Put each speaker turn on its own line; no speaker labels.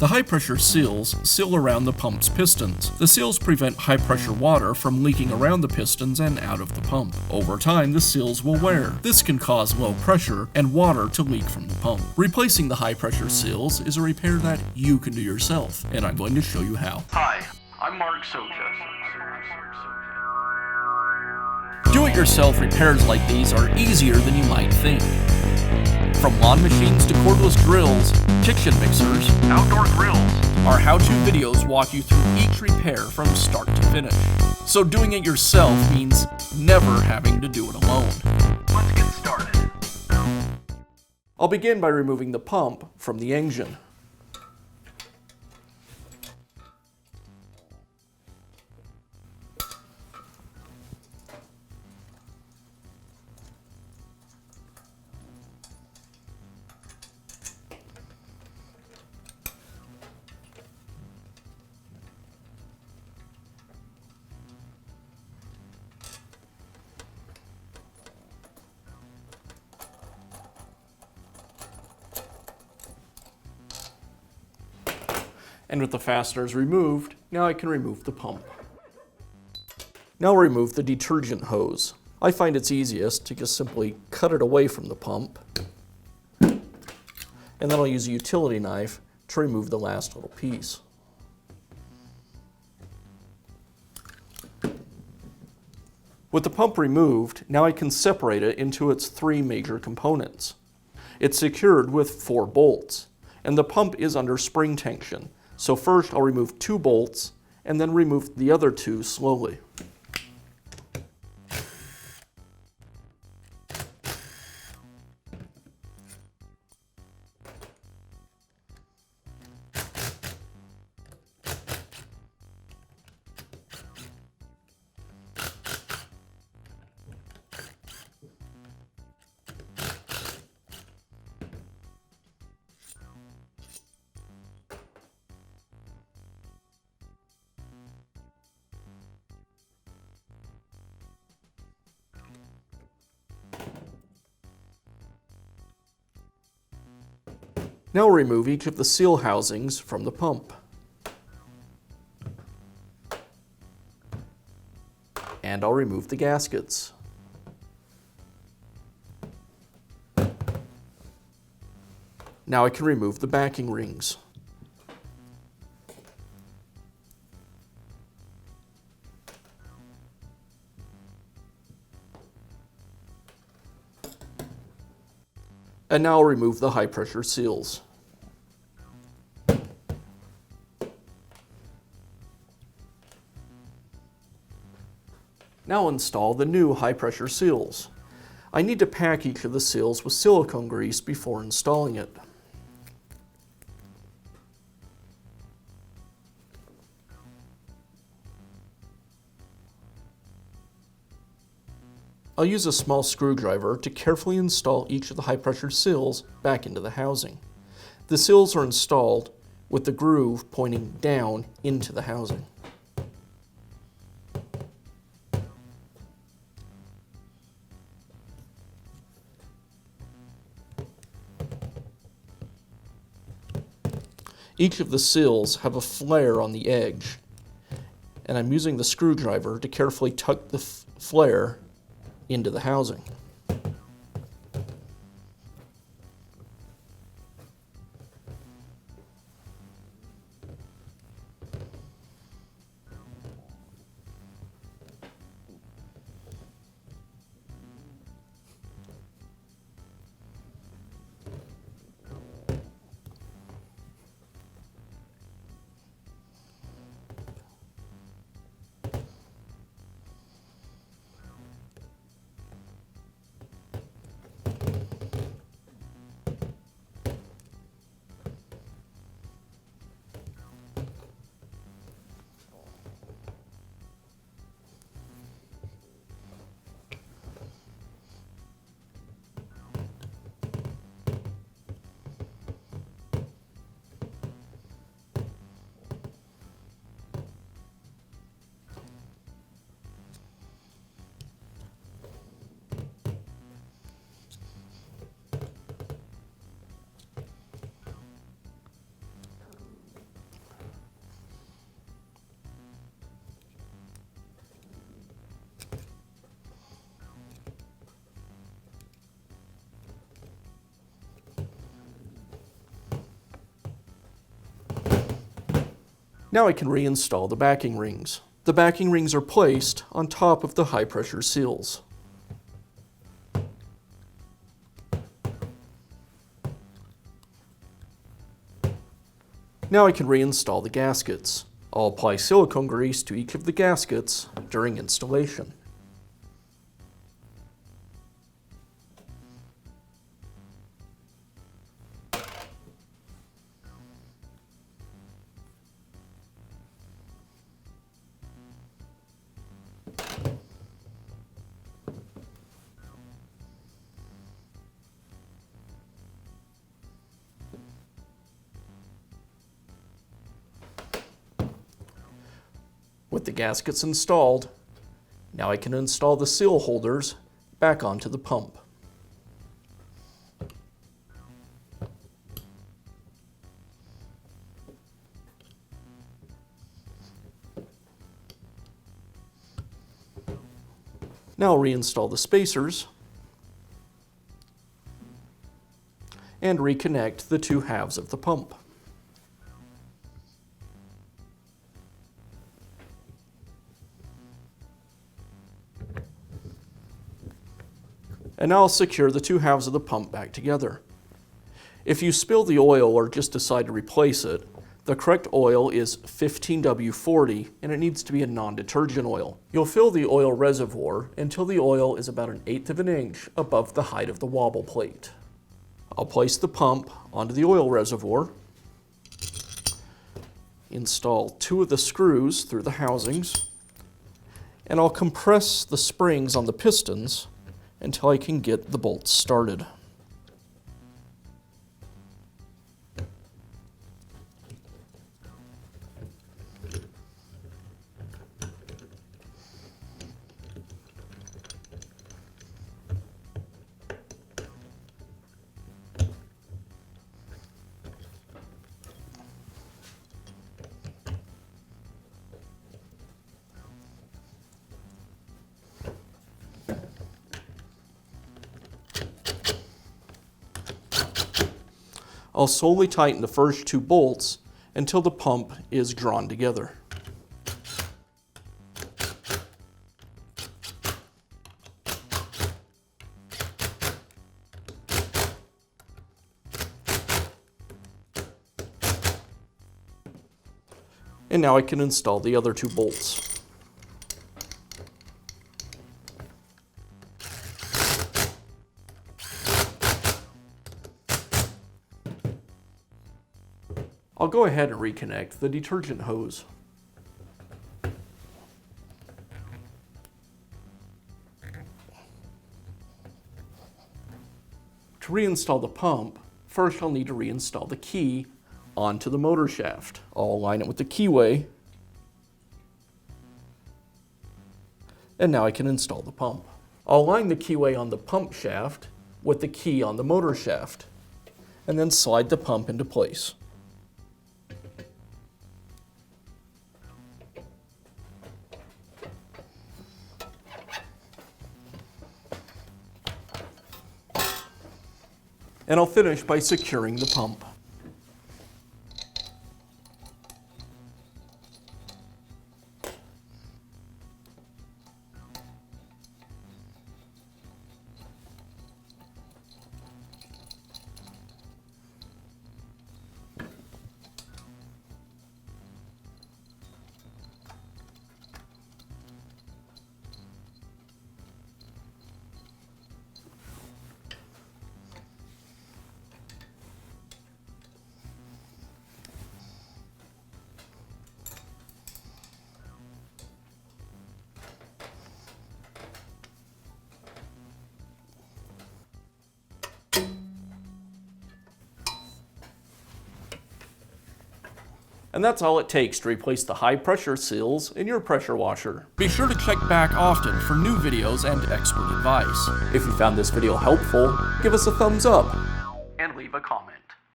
The high-pressure seals seal around the pump's pistons. The seals prevent high-pressure water from leaking around the pistons and out of the pump. Over time, the seals will wear. This can cause low pressure and water to leak from the pump. Replacing the high-pressure seals is a repair that you can do yourself, and I'm going to show you how.
Hi, I'm Mark Socha.
Do-it-yourself repairs like these are easier than you might think. From lawn machines to cordless drills, kitchen mixers,
Outdoor grills.
our how-to videos walk you through each repair from start to finish. So doing it yourself means never having to do it alone.
Let's get started.
I'll begin by removing the pump from the engine. And with the fasteners removed, now I can remove the pump. Now I'll remove the detergent hose. I find it's easiest to just simply cut it away from the pump, and then I'll use a utility knife to remove the last little piece. With the pump removed, now I can separate it into its three major components. It's secured with 4 bolts, and the pump is under spring tension. So first I'll remove 2 bolts and then remove the other 2 slowly. Now I'll remove each of the seal housings from the pump. And I'll remove the gaskets. Now I can remove the backing rings. And now I'll remove the high-pressure seals. Now install the new high-pressure seals. I need to pack each of the seals with silicone grease before installing it. I'll use a small screwdriver to carefully install each of the high-pressure seals back into the housing. The seals are installed with the groove pointing down into the housing. Each of the seals have a flare on the edge, and I'm using the screwdriver to carefully tuck the flare into the housing. Now I can reinstall the backing rings. The backing rings are placed on top of the high pressure seals. Now I can reinstall the gaskets. I'll apply silicone grease to each of the gaskets during installation. With the gaskets installed, now I can install the seal holders back onto the pump. Now I'll reinstall the spacers and reconnect the two halves of the pump. And now I'll secure the two halves of the pump back together. If you spill the oil or just decide to replace it, the correct oil is 15W40 and it needs to be a non-detergent oil. You'll fill the oil reservoir until the oil is about 1/8 of an inch above the height of the wobble plate. I'll place the pump onto the oil reservoir, install 2 of the screws through the housings, and I'll compress the springs on the pistons until I can get the bolts started. I'll slowly tighten the first 2 bolts until the pump is drawn together. And now I can install the other 2 bolts. I'll go ahead and reconnect the detergent hose. To reinstall the pump, first I'll need to reinstall the key onto the motor shaft. I'll align it with the keyway, and now I can install the pump. I'll align the keyway on the pump shaft with the key on the motor shaft, and then slide the pump into place. And I'll finish by securing the pump. And that's all it takes to replace the high pressure seals in your pressure washer. Be sure to check back often for new videos and expert advice. If you found this video helpful, give us a thumbs up